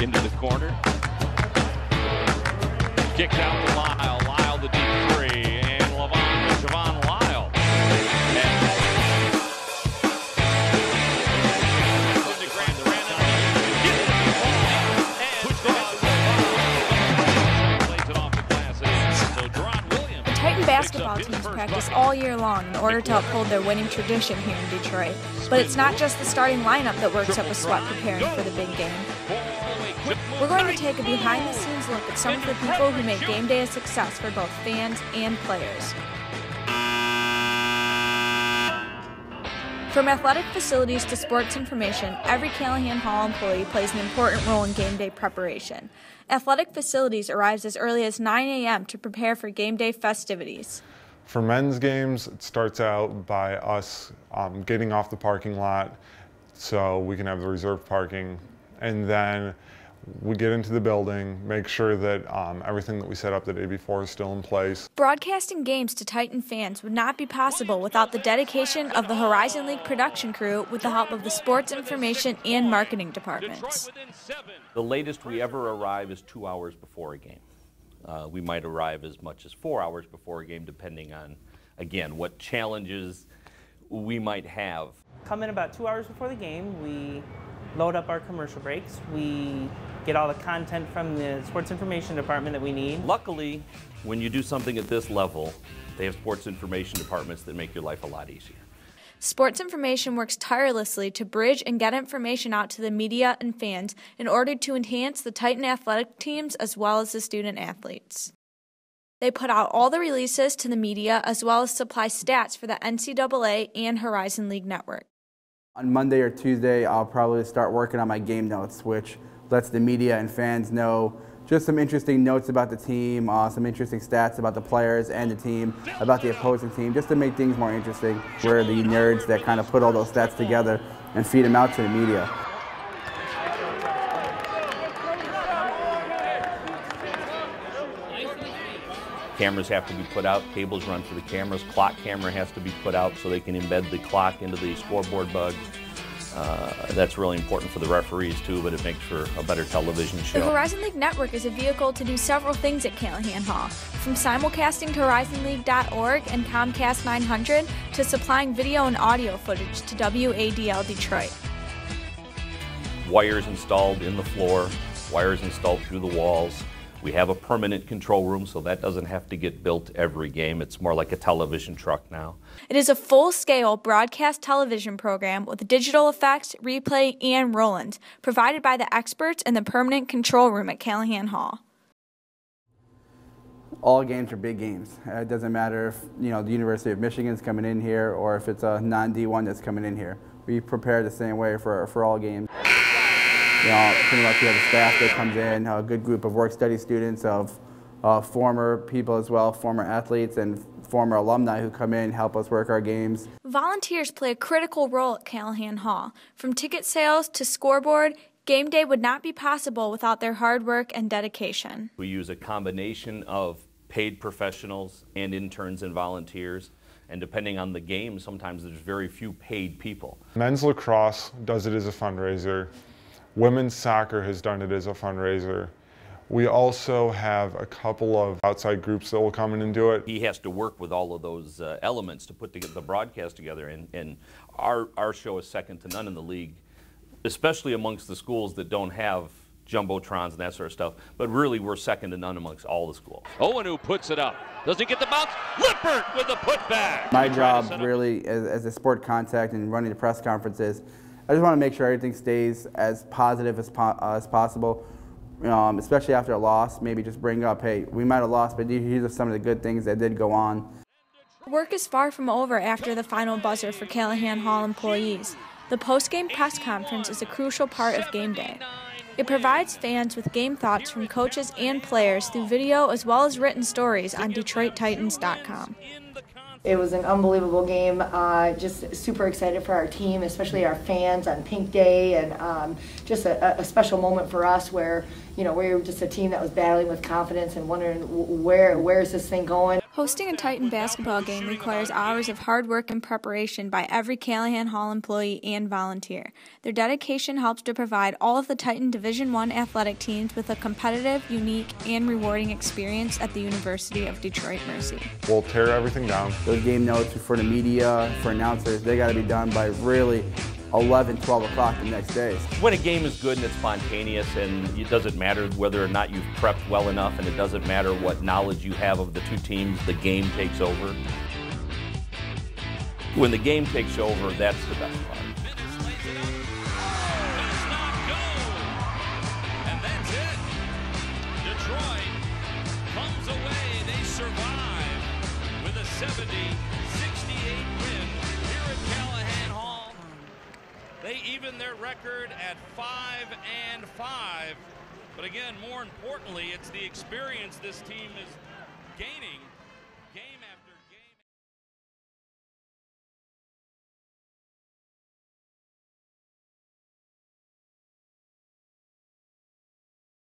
into the corner. Kicked out to Lyle. Lyle the deep three. And Javon Lyle. The Titan basketball teams practice all year long in order to uphold their winning tradition here in Detroit. But it's not just the starting lineup that works up a sweat preparing for the big game. We're going to take a behind-the-scenes look at some of the people who make game day a success for both fans and players. From athletic facilities to sports information, every Calihan Hall employee plays an important role in game day preparation. Athletic facilities arrives as early as 9 a.m. to prepare for game day festivities. For men's games, it starts out by us getting off the parking lot so we can have the reserved parking, and then we get into the building, make sure that everything that we set up the day before is still in place. Broadcasting games to Titan fans would not be possible without the dedication of the Horizon League production crew with the help of the sports information and marketing departments. The latest we ever arrive is 2 hours before a game. We might arrive as much as 4 hours before a game, depending on, again, what challenges we might have. Come in about 2 hours before the game. We load up our commercial breaks. We get all the content from the sports information department that we need. Luckily, when you do something at this level, they have sports information departments that make your life a lot easier. Sports information works tirelessly to bridge and get information out to the media and fans in order to enhance the Titan athletic teams as well as the student athletes. They put out all the releases to the media as well as supply stats for the NCAA and Horizon League network. On Monday or Tuesday, I'll probably start working on my game notes, which lets the media and fans know just some interesting notes about the team, some interesting stats about the players and the team, about the opposing team, just to make things more interesting. We're the nerds that kind of put all those stats together and feed them out to the media. Cameras have to be put out, cables run for the cameras, clock camera has to be put out so they can embed the clock into the scoreboard bug. That's really important for the referees too, but it makes for a better television show. The Horizon League Network is a vehicle to do several things at Calihan Hall, from simulcasting to HorizonLeague.org and Comcast 900 to supplying video and audio footage to WADL Detroit. Wires installed in the floor, wires installed through the walls. We have a permanent control room, so that doesn't have to get built every game. It's more like a television truck now. It is a full-scale broadcast television program with digital effects, replay, and roll-ins, provided by the experts in the permanent control room at Calihan Hall. All games are big games. It doesn't matter if the University of Michigan's coming in here or if it's a non-D1 that's coming in here. We prepare the same way for all games. Pretty much we have a staff that comes in, a good group of work-study students, of former people as well, former athletes and former alumni who come in and help us work our games. Volunteers play a critical role at Calihan Hall. From ticket sales to scoreboard, game day would not be possible without their hard work and dedication. We use a combination of paid professionals and interns and volunteers. And depending on the game, sometimes there's very few paid people. Men's lacrosse does it as a fundraiser. Women's soccer has done it as a fundraiser. We also have a couple of outside groups that will come in and do it. He has to work with all of those elements to put the broadcast together, and our show is second to none in the league, especially amongst the schools that don't have jumbotrons and that sort of stuff, but really we're second to none amongst all the schools. Owenu puts it up. Does he get the bounce? Lippert with the putback. My job really as a sport contact and running the press conferences, I just want to make sure everything stays as positive as possible, especially after a loss. Maybe just bring up, hey, we might have lost, but these are some of the good things that did go on. Work is far from over after the final buzzer for Calihan Hall employees. The post-game press conference is a crucial part of game day. It provides fans with game thoughts from coaches and players through video as well as written stories on DetroitTitans.com. It was an unbelievable game, just super excited for our team, especially our fans on Pink Day, and just a special moment for us where, we were just a team that was battling with confidence and wondering where is this thing going. Hosting a Titan basketball game requires hours of hard work and preparation by every Calihan Hall employee and volunteer. Their dedication helps to provide all of the Titan Division I athletic teams with a competitive, unique, and rewarding experience at the University of Detroit Mercy. We'll tear everything down. Those game notes for the media, for announcers, they got to be done by really 11, 12 o'clock the next day. When a game is good and it's spontaneous, and it doesn't matter whether or not you've prepped well enough, and it doesn't matter what knowledge you have of the two teams, the game takes over. When the game takes over, that's the best part. And that's it. Detroit comes away. They survive with a 70-68 win here at Calihan Hall. They even their record at 5-5. But again, more importantly, it's the experience this team is gaining